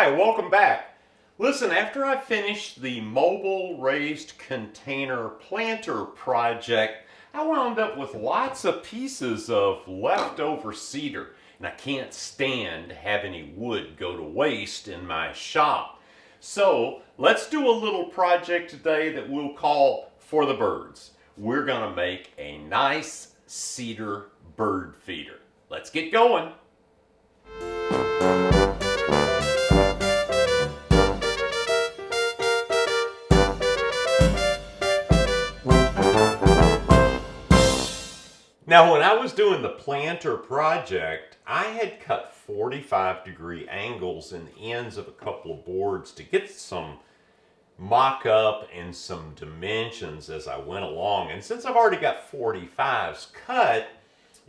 Hi, welcome back. Listen, after I finished the mobile raised container planter project, I wound up with lots of pieces of leftover cedar, and I can't stand to have any wood go to waste in my shop. So let's do a little project today that we'll call For the Birds. We're gonna make a nice cedar bird feeder. Let's get going. Now, when I was doing the planter project, I had cut 45-degree angles in the ends of a couple of boards to get some mock-up and some dimensions as I went along. And since I've already got 45s cut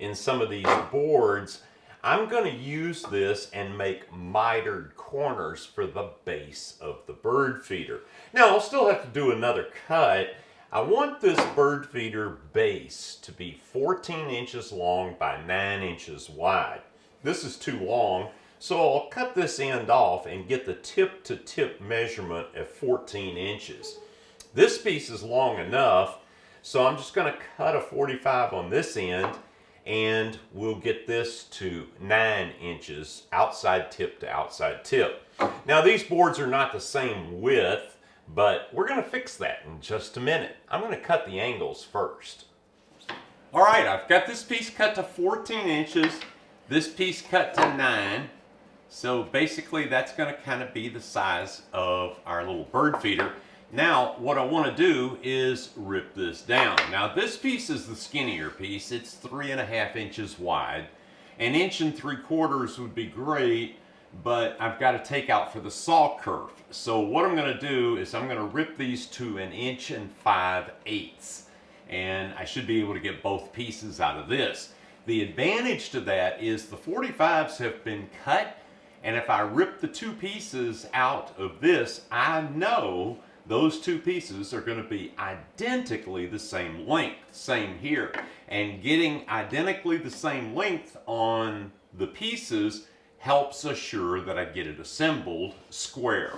in some of these boards, I'm going to use this and make mitered corners for the base of the bird feeder. Now, I'll still have to do another cut. I want this bird feeder base to be 14 inches long by 9 inches wide. This is too long, so I'll cut this end off and get the tip to tip measurement at 14 inches. This piece is long enough, so I'm just going to cut a 45 on this end and we'll get this to 9 inches outside tip to outside tip. Now, these boards are not the same width, but we're going to fix that in just a minute. I'm going to cut the angles first. All right, I've got this piece cut to 14 inches, this piece cut to 9. So basically that's going to kind of be the size of our little bird feeder. Now what I want to do is rip this down. Now this piece is the skinnier piece. It's 3.5 inches wide. 1.75 inches would be great, but I've got to take out for the saw curve. So what I'm going to do is I'm going to rip these to 1 5/8, and I should be able to get both pieces out of this. The advantage to that is the 45s have been cut, and if I rip the two pieces out of this, I know those two pieces are going to be identically the same length. Same here. And getting identically the same length on the pieces helps assure that I get it assembled square.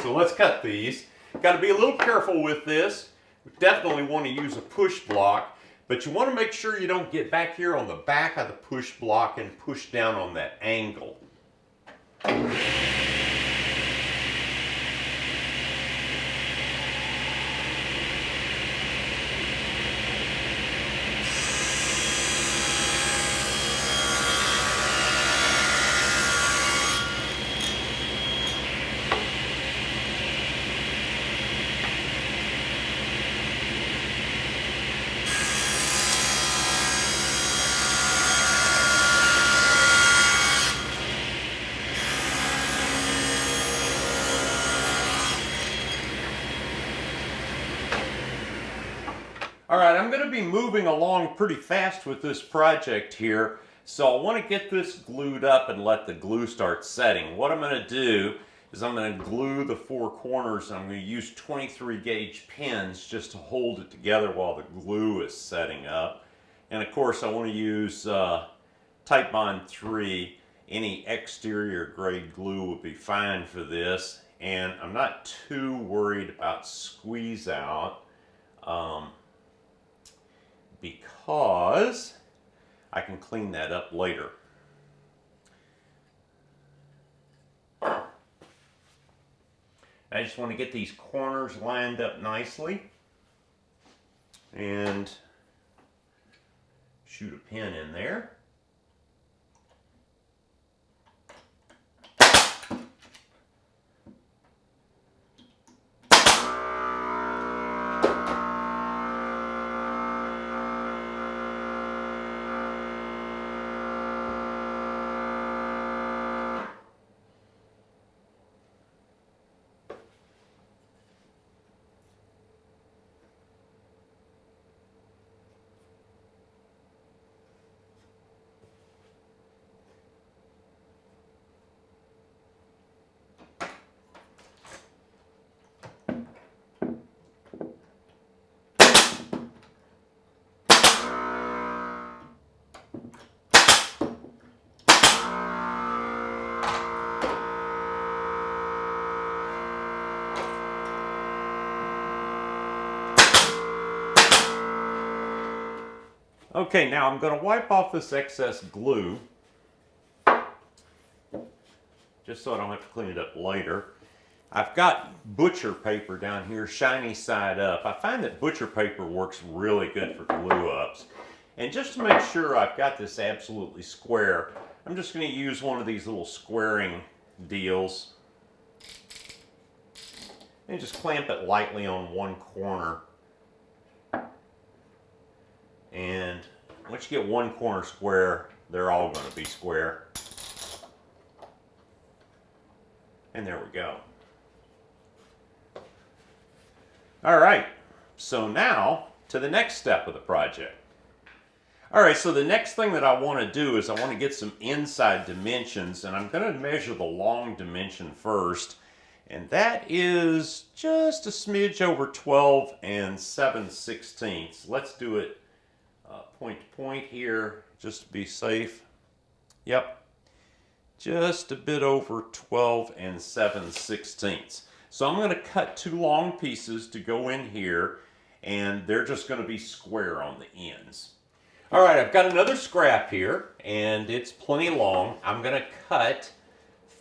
So let's cut these. Got to be a little careful with this. We definitely want to use a push block, but you want to make sure you don't get back here on the back of the push block and push down on that angle. All right, I'm going to be moving along pretty fast with this project here, so I want to get this glued up and let the glue start setting. What I'm going to do is I'm going to glue the four corners, and I'm going to use 23 gauge pins just to hold it together while the glue is setting up. And of course, I want to use Type Bond 3. Any exterior grade glue would be fine for this, and I'm not too worried about squeeze out. Because I can clean that up later. I just want to get these corners lined up nicely and shoot a pin in there. Okay, now I'm going to wipe off this excess glue, just so I don't have to clean it up later. I've got butcher paper down here, shiny side up. I find that butcher paper works really good for glue ups. And just to make sure I've got this absolutely square, I'm just going to use one of these little squaring deals and just clamp it lightly on one corner. And once you get one corner square, they're all going to be square. And there we go. All right, so now to the next step of the project. All right, so the next thing that I want to do is I want to get some inside dimensions, and I'm going to measure the long dimension first, and that is just a smidge over 12 and 7/16. Let's do it point to point here, just to be safe. Yep, just a bit over 12 and 7/16. So I'm going to cut two long pieces to go in here, and they're just going to be square on the ends. All right, I've got another scrap here, and it's plenty long. I'm going to cut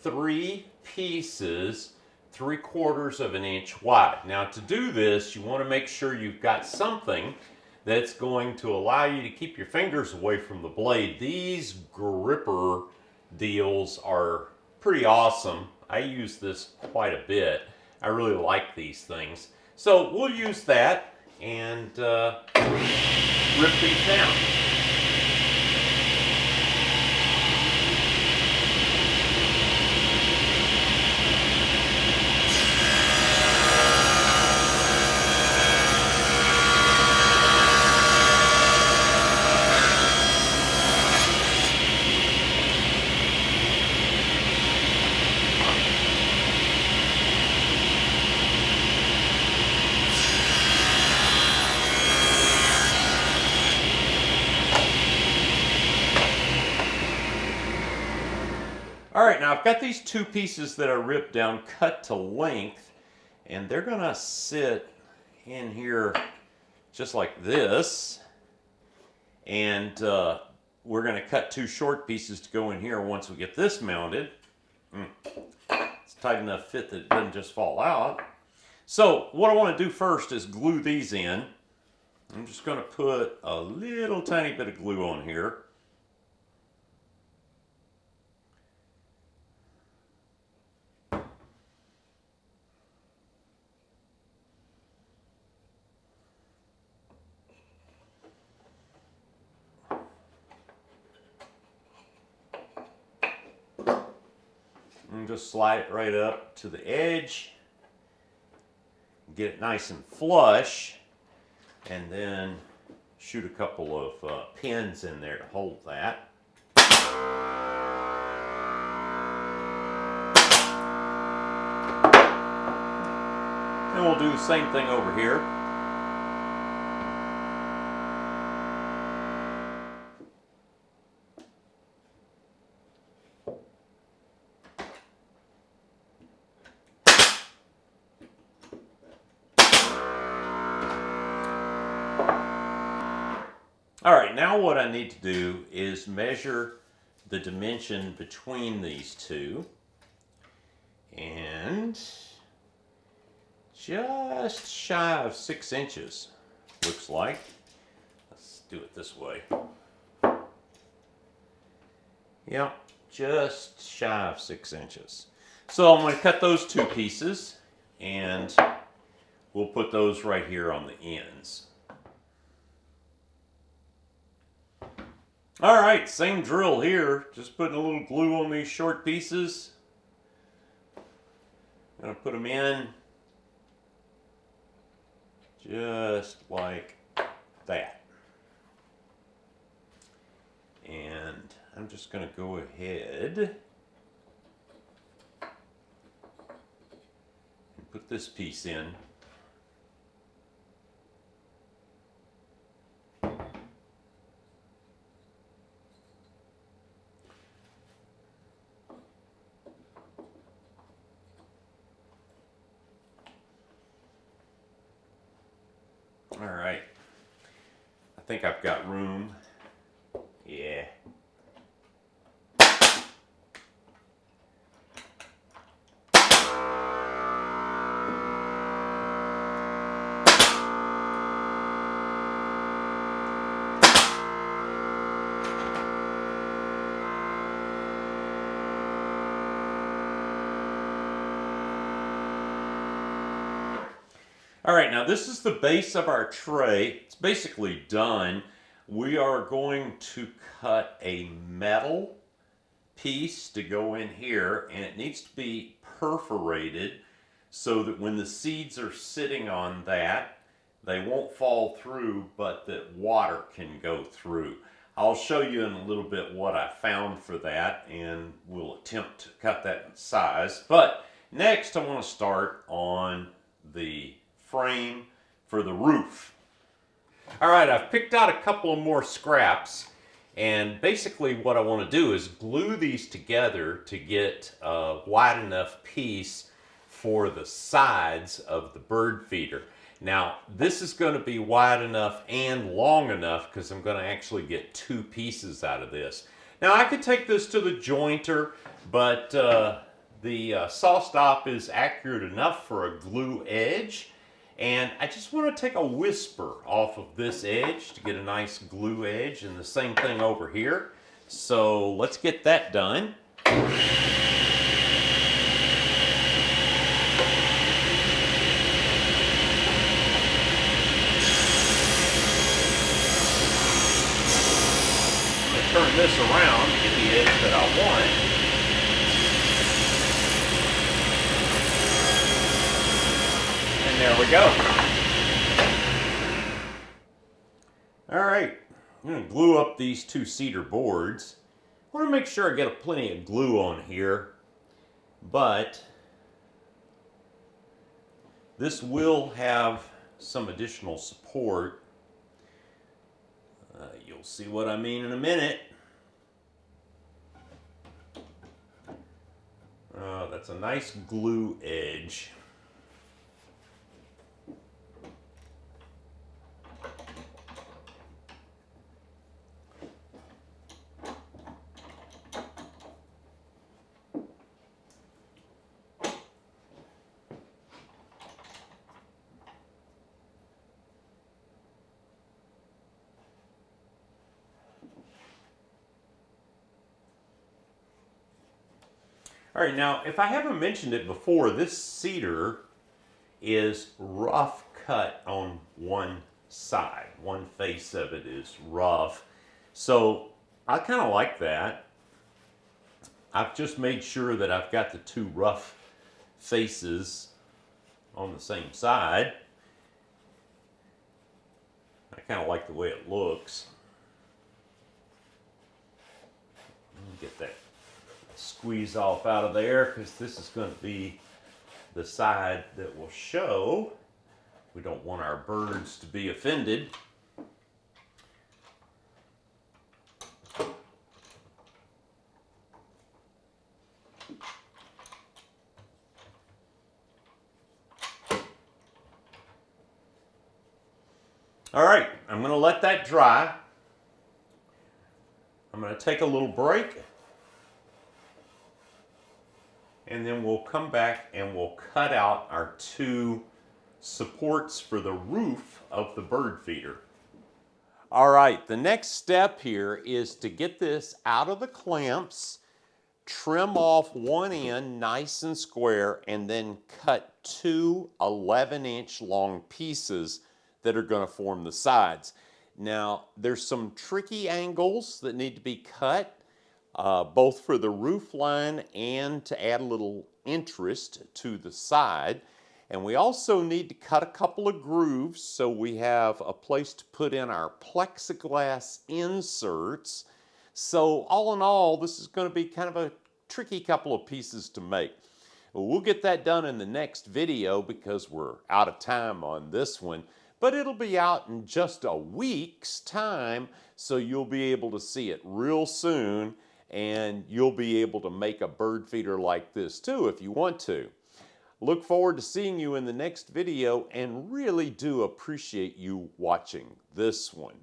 3 pieces 3/4 of an inch wide. Now to do this, you want to make sure you've got something that's going to allow you to keep your fingers away from the blade. These gripper deals are pretty awesome. I use this quite a bit. I really like these things. So we'll use that and rip these down. All right, now I've got these 2 pieces that I ripped down cut to length, and they're going to sit in here just like this. And we're going to cut 2 short pieces to go in here once we get this mounted. It's tight enough fit that it doesn't just fall out. So what I want to do first is glue these in. I'm just going to put a little tiny bit of glue on here. And just slide it right up to the edge, get it nice and flush, and then shoot a couple of pins in there to hold that. And we'll do the same thing over here. All right, now what I need to do is measure the dimension between these two, and just shy of 6 inches, looks like. Let's do it this way. Yep, just shy of 6 inches. So I'm going to cut those 2 pieces, and we'll put those right here on the ends. All right, same drill here. Just putting a little glue on these short pieces. I'm going to put them in just like that. And I'm just going to go ahead and put this piece in. All right, I think I've got room All right, now this is the base of our tray. It's basically done. We are going to cut a metal piece to go in here, and it needs to be perforated so that when the seeds are sitting on that, they won't fall through, but that water can go through. I'll show you in a little bit what I found for that, and we'll attempt to cut that in size. But next I want to start on the frame for the roof. All right, I've picked out a couple of more scraps, and basically what I want to do is glue these together to get a wide enough piece for the sides of the bird feeder. Now, this is going to be wide enough and long enough because I'm going to actually get two pieces out of this. Now, I could take this to the jointer, but the saw stop is accurate enough for a glue edge. And I just want to take a whisper off of this edge to get a nice glue edge, and the same thing over here. So let's get that done. Turn this around to get the edge that I want. And there we go. All right, I'm going to glue up these two cedar boards. I want to make sure I get plenty of glue on here, but this will have some additional support. You'll see what I mean in a minute. That's a nice glue edge. All right, now if I haven't mentioned it before, this cedar is rough cut on one side. One face of it is rough. So I kind of like that. I've just made sure that I've got the two rough faces on the same side. I kind of like the way it looks. Let me get that squeeze off out of there, because this is going to be the side that will show. We don't want our birds to be offended. All right, I'm going to let that dry. I'm going to take a little break, and then we'll come back and we'll cut out our two supports for the roof of the bird feeder. All right, the next step here is to get this out of the clamps, trim off one end nice and square, and then cut two 11-inch long pieces that are going to form the sides. Now, there's some tricky angles that need to be cut, both for the roof line and to add a little interest to the side. And we also need to cut a couple of grooves so we have a place to put in our plexiglass inserts. So all in all, this is going to be kind of a tricky couple of pieces to make. We'll get that done in the next video because we're out of time on this one. But it'll be out in just a week's time, so you'll be able to see it real soon, and you'll be able to make a bird feeder like this too if you want to. Look forward to seeing you in the next video, and really do appreciate you watching this one.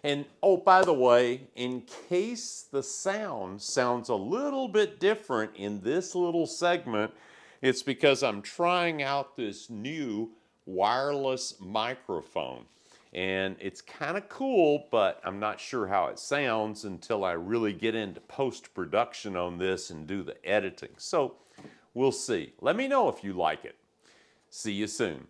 And oh, by the way, in case the sound sounds a little bit different in this little segment, it's because I'm trying out this new wireless microphone. And it's kind of cool, but I'm not sure how it sounds until I really get into post-production on this and do the editing. So we'll see. Let me know if you like it. See you soon.